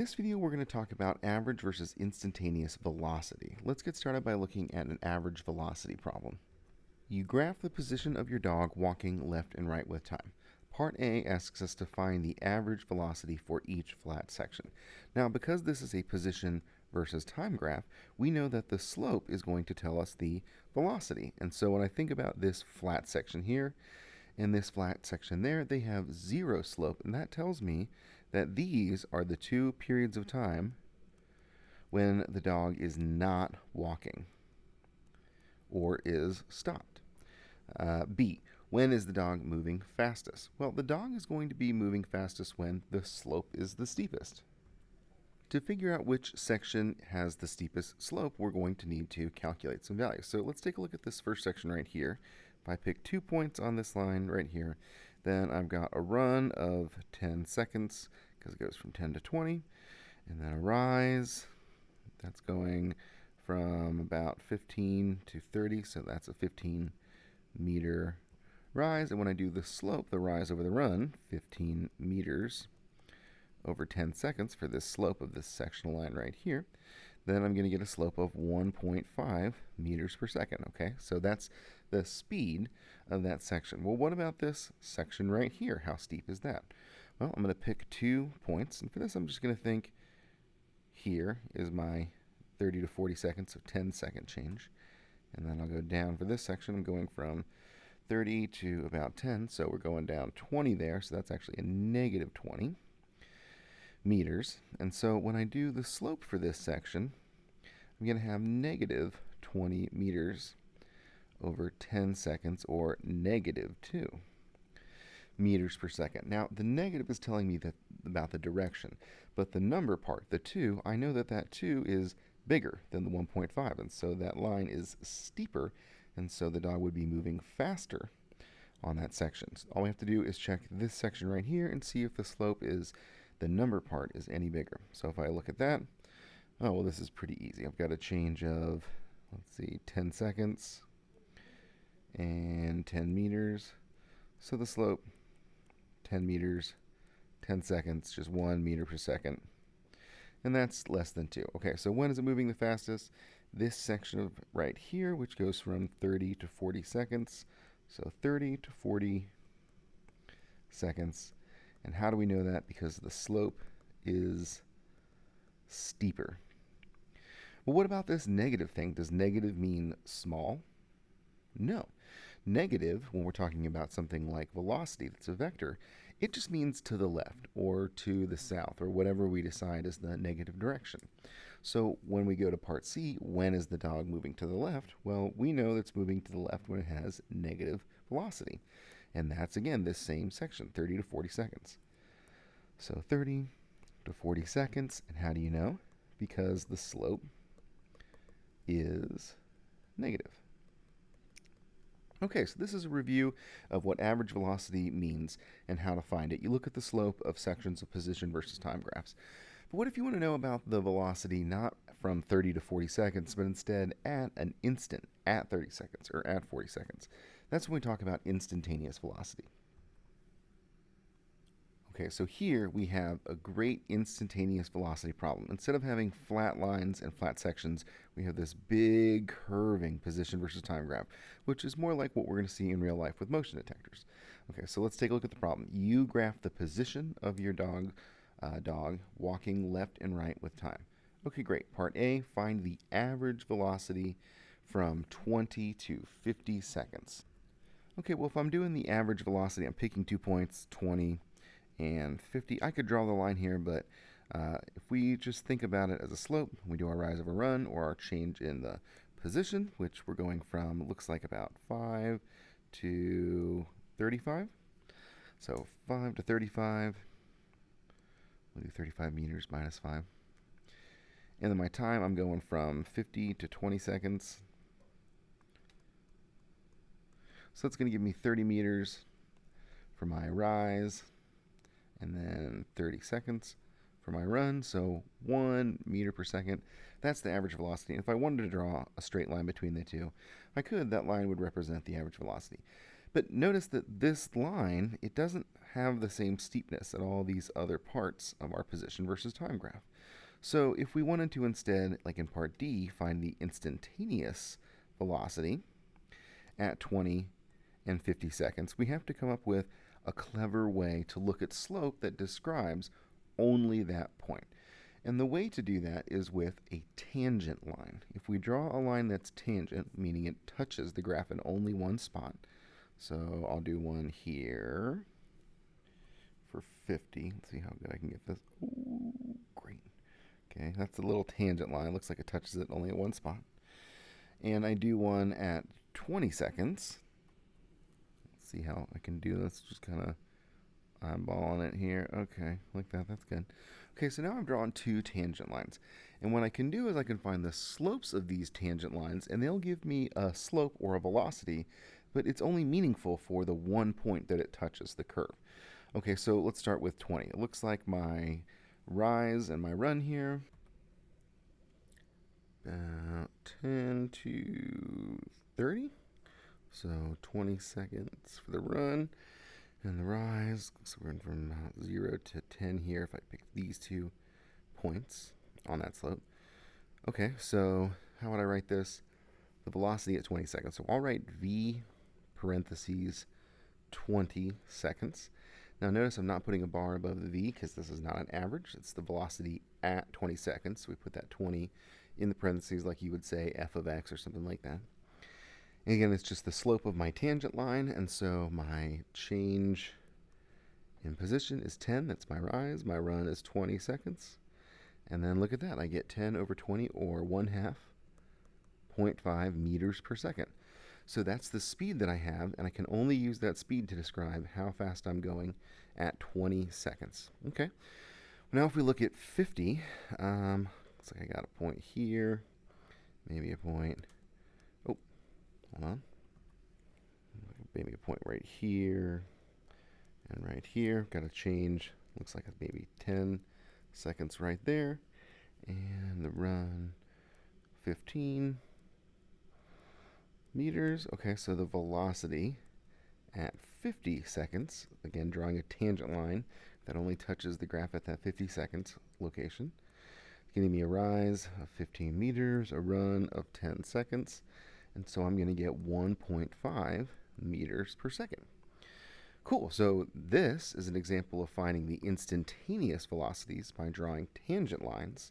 In this video, we're going to talk about average versus instantaneous velocity. Let's get started by looking at an average velocity problem. You graph the position of your dog walking left and right with time. Part A asks us to find the average velocity for each flat section. Now, because this is a position versus time graph, we know that the slope is going to tell us the velocity. And so when I think about this flat section here and this flat section there, they have zero slope, and that tells me that these are the two periods of time when the dog is not walking or is stopped. B, when is the dog moving fastest? Well, the dog is going to be moving fastest when the slope is the steepest. To figure out which section has the steepest slope, we're going to need to calculate some values. So let's take a look at this first section right here. If I pick 2 points on this line right here, then I've got a run of 10 seconds because it goes from 10 to 20, and then a rise that's going from about 15 to 30, so that's a 15-meter rise. And when I do the slope, the rise over the run, 15 meters over 10 seconds for this slope of this sectional line right here, then I'm going to get a slope of 1.5 meters per second, okay? So that's the speed of that section. Well, what about this section right here? How steep is that? Well, I'm going to pick 2 points, and for this I'm just going to think here is my 30 to 40 seconds, so 10-second change. And then I'll go down for this section. I'm going from 30 to about 10, so we're going down 20 there, so that's actually a negative 20 meters. And so when I do the slope for this section, I'm going to have negative 20 meters over 10 seconds, or negative 2 meters per second. Now, the negative is telling me that about the direction, but the number part, the 2, I know that that 2 is bigger than the 1.5, and so that line is steeper, and so the dog would be moving faster on that section. So all we have to do is check this section right here and see if the slope is, the number part is any bigger. So if I look at that, oh, well, this is pretty easy. I've got a change of, let's see, 10 seconds and 10 meters. So the slope, 10 meters, 10 seconds, just 1 meter per second. And that's less than 2. Okay, so when is it moving the fastest? This section of right here, which goes from 30 to 40 seconds. So 30 to 40 seconds. And how do we know that? Because the slope is steeper. Well, what about this negative thing? Does negative mean small? No. Negative, when we're talking about something like velocity that's a vector, it just means to the left or to the south or whatever we decide is the negative direction. So when we go to part C, when is the dog moving to the left? Well, we know it's moving to the left when it has negative velocity. And that's, again, this same section, 30 to 40 seconds. So 30 to 40 seconds. And how do you know? Because the slope is negative. Okay, so this is a review of what average velocity means and how to find it. You look at the slope of sections of position versus time graphs. But what if you want to know about the velocity not from 30 to 40 seconds, but instead at an instant, at 30 seconds or at 40 seconds? That's when we talk about instantaneous velocity. Okay, so here we have a great instantaneous velocity problem. Instead of having flat lines and flat sections, we have this big curving position versus time graph, which is more like what we're going to see in real life with motion detectors. Okay, so let's take a look at the problem. You graph the position of your dog walking left and right with time. Okay, great. Part A, find the average velocity from 20 to 50 seconds. Okay, well, if I'm doing the average velocity, I'm picking 2 points, 20 and 50. I could draw the line here, but if we just think about it as a slope, we do our rise over run or our change in the position, which we're going from, looks like about 5 to 35. So 5 to 35, we'll do 35 meters minus 5. And then my time, I'm going from 50 to 20 seconds. So that's going to give me 30 meters for my rise, and then 30 seconds for my run, so 1 meter per second. That's the average velocity. And if I wanted to draw a straight line between the two, I could. That line would represent the average velocity. But notice that this line, it doesn't have the same steepness at all these other parts of our position versus time graph. So if we wanted to instead, like in part D, find the instantaneous velocity at 20 and 50 seconds, we have to come up with a clever way to look at slope that describes only that point. And the way to do that is with a tangent line. If we draw a line that's tangent, meaning it touches the graph in only one spot, so I'll do one here for 50. Let's see how good I can get this. Ooh, great. Okay, that's a little tangent line. Looks like it touches it only at one spot. And I do one at 20 seconds. Let's see how I can do this. Just kind of eyeballing it here. Okay, like that. That's good. Okay, so now I've drawn two tangent lines. And what I can do is I can find the slopes of these tangent lines, and they'll give me a slope or a velocity, but it's only meaningful for the one point that it touches the curve. Okay, so let's start with 20. It looks like my rise and my run here, about 10 to 30. So 20 seconds for the run. And the rise, so we're in from about 0 to 10 here if I pick these 2 points on that slope. Okay, so how would I write this? The velocity at 20 seconds. So I'll write v parentheses 20 seconds. Now notice I'm not putting a bar above the v because this is not an average. It's the velocity at 20 seconds. So we put that 20 in the parentheses like you would say f of x or something like that. And again, it's just the slope of my tangent line, and so my change in position is 10. That's my rise. My run is 20 seconds. And then look at that. I get 10 over 20, or 1/2, 0.5 meters per second. So that's the speed that I have, and I can only use that speed to describe how fast I'm going at 20 seconds. Okay. Now if we look at 50, looks like I got a point here, maybe a point. Hold on. Maybe a point right here and right here. Got to change. Looks like it's maybe 10 seconds right there. And the run 15 meters. Okay, so the velocity at 50 seconds, again drawing a tangent line that only touches the graph at that 50 seconds location, giving me a rise of 15 meters, a run of 10 seconds. And so I'm going to get 1.5 meters per second. Cool. So this is an example of finding the instantaneous velocities by drawing tangent lines,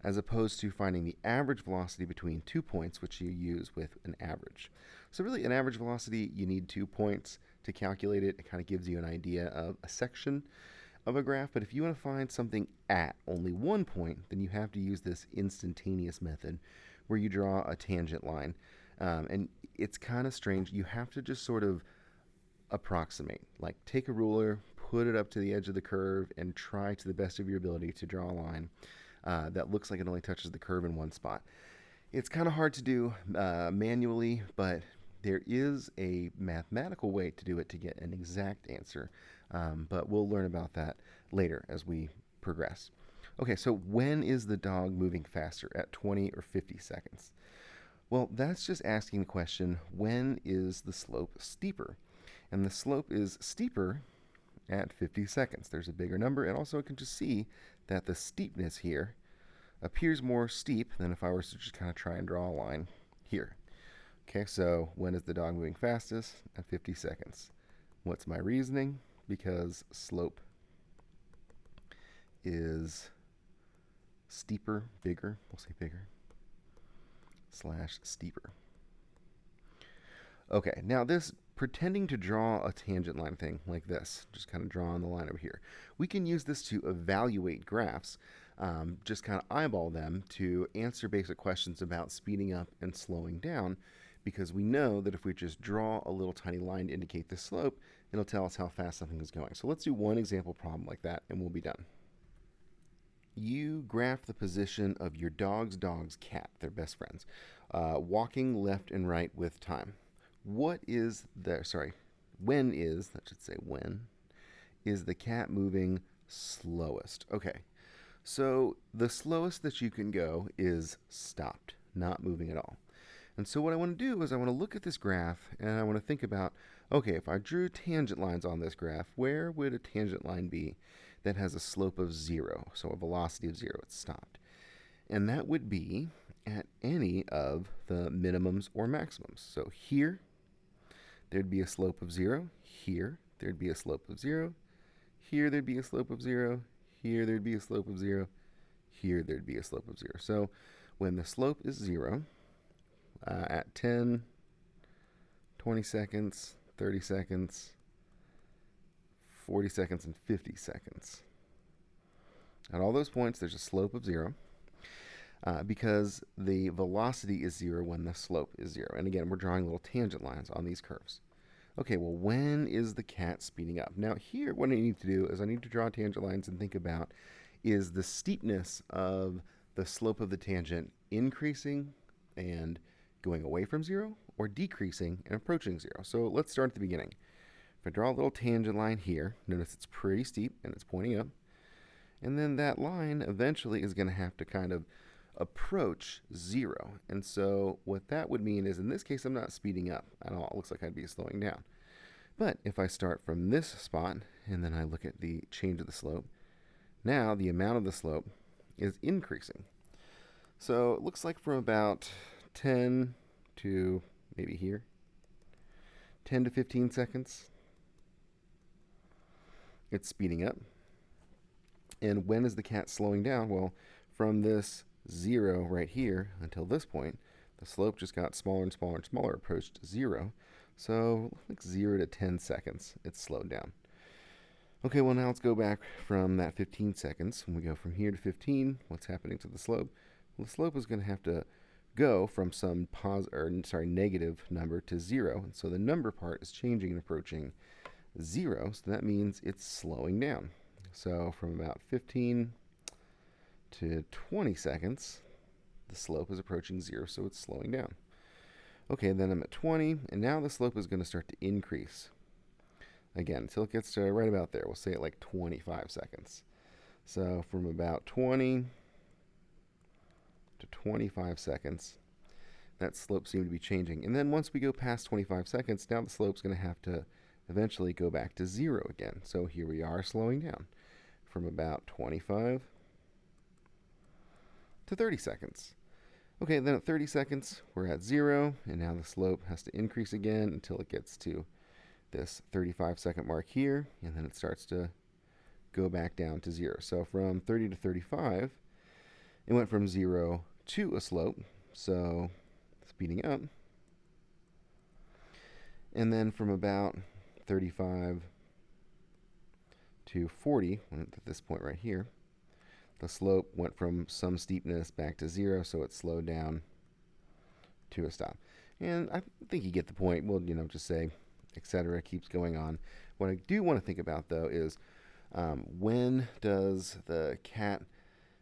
as opposed to finding the average velocity between 2 points, which you use with an average. So really, an average velocity, you need 2 points to calculate it. It kind of gives you an idea of a section of a graph. But if you want to find something at only 1 point, then you have to use this instantaneous method where you draw a tangent line. And it's kind of strange. You have to just sort of approximate, like take a ruler, put it up to the edge of the curve, and try to the best of your ability to draw a line that looks like it only touches the curve in one spot. It's kind of hard to do manually, but there is a mathematical way to do it to get an exact answer. But we'll learn about that later as we progress. Okay, so when is the dog moving faster, at 20 or 50 seconds? Well, that's just asking the question, when is the slope steeper? And the slope is steeper at 50 seconds. There's a bigger number, and also I can just see that the steepness here appears more steep than if I were to just kind of try and draw a line here. Okay, so when is the dog moving fastest? At 50 seconds. What's my reasoning? Because slope is steeper, bigger, we'll say bigger, / steeper. Okay, now this pretending to draw a tangent line thing like this, just kind of drawing the line over here, we can use this to evaluate graphs, just kind of eyeball them to answer basic questions about speeding up and slowing down, because we know that if we just draw a little tiny line to indicate the slope, it'll tell us how fast something is going. So let's do one example problem like that, and we'll be done. You graph the position of your dog's cat, they're best friends, walking left and right with time. When is the cat moving slowest? Okay, so the slowest that you can go is stopped, not moving at all. And so what I want to do is I want to look at this graph and I want to think about, okay, if I drew tangent lines on this graph, where would a tangent line be that has a slope of 0, so a velocity of 0, it's stopped? And that would be at any of the minimums or maximums. So here, there'd be a slope of 0. Here, there'd be a slope of 0. Here, there'd be a slope of 0. Here, there'd be a slope of 0. Here, there'd be a slope of 0. So when the slope is 0, at 10, 20 seconds, 30 seconds, 40 seconds, and 50 seconds. At all those points, there's a slope of 0 because the velocity is 0 when the slope is 0. And again, we're drawing little tangent lines on these curves. Okay, well, when is the cat speeding up? Now here, what I need to do is I need to draw tangent lines and think about, is the steepness of the slope of the tangent increasing and going away from 0, or decreasing and approaching 0? So let's start at the beginning. If I draw a little tangent line here, notice it's pretty steep and it's pointing up. And then that line eventually is going to have to kind of approach 0. And so what that would mean is, in this case, I'm not speeding up at all. It looks like I'd be slowing down. But if I start from this spot and then I look at the change of the slope, now the amount of the slope is increasing. So it looks like from about 10 to maybe here, 10 to 15 seconds, it's speeding up. And when is the cat slowing down? Well, from this 0 right here until this point, the slope just got smaller and smaller and smaller, approached 0. So like 0 to 10 seconds, it's slowed down. Okay, well, now let's go back from that 15 seconds. When we go from here to 15, what's happening to the slope? Well, the slope is going to have to go from some negative number to 0. And so the number part is changing and approaching 0. So that means it's slowing down. So from about 15 to 20 seconds, the slope is approaching 0, so it's slowing down. Okay, then I'm at 20, and now the slope is going to start to increase. Again, until it gets to right about there. We'll say at like 25 seconds. So from about 20 to 25 seconds, that slope seemed to be changing. And then once we go past 25 seconds, now the slope's going to have to eventually go back to 0 again. So here we are slowing down from about 25 to 30 seconds. Okay, then at 30 seconds, we're at 0, and now the slope has to increase again until it gets to this 35-second mark here, and then it starts to go back down to 0. So from 30 to 35, it went from 0 to a slope, so speeding up. And then from about 35 to 40, at this point right here, the slope went from some steepness back to 0, so it slowed down to a stop. And I think you get the point. We'll, just say, etc., keeps going on. What I do want to think about, though, is when does the cat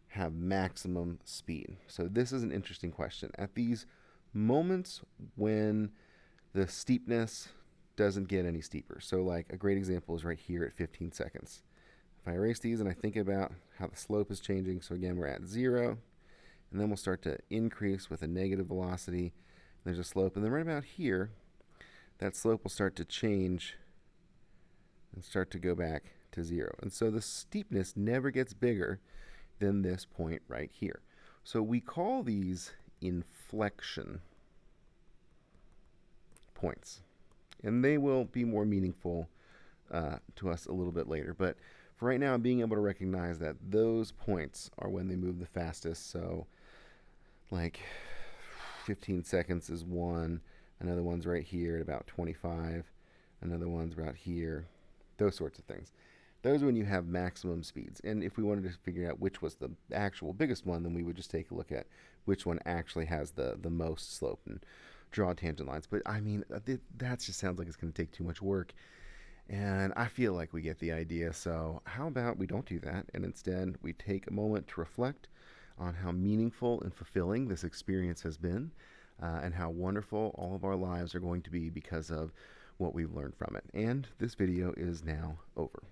have maximum speed? So this is an interesting question. At these moments when the steepness doesn't get any steeper. So like a great example is right here at 15 seconds. If I erase these and I think about how the slope is changing, so again, we're at 0, and then we'll start to increase with a negative velocity. There's a slope, and then right about here, that slope will start to change and start to go back to 0. And so the steepness never gets bigger than this point right here. So we call these inflection points, and they will be more meaningful to us a little bit later. But for right now, being able to recognize that those points are when they move the fastest. So like 15 seconds is one, another one's right here at about 25, another one's about here, those sorts of things. Those are when you have maximum speeds. And if we wanted to figure out which was the actual biggest one, then we would just take a look at which one actually has the most slope and draw tangent lines. But I mean, that just sounds like it's going to take too much work. And I feel like we get the idea. So how about we don't do that, and instead we take a moment to reflect on how meaningful and fulfilling this experience has been, and how wonderful all of our lives are going to be because of what we've learned from it. And this video is now over.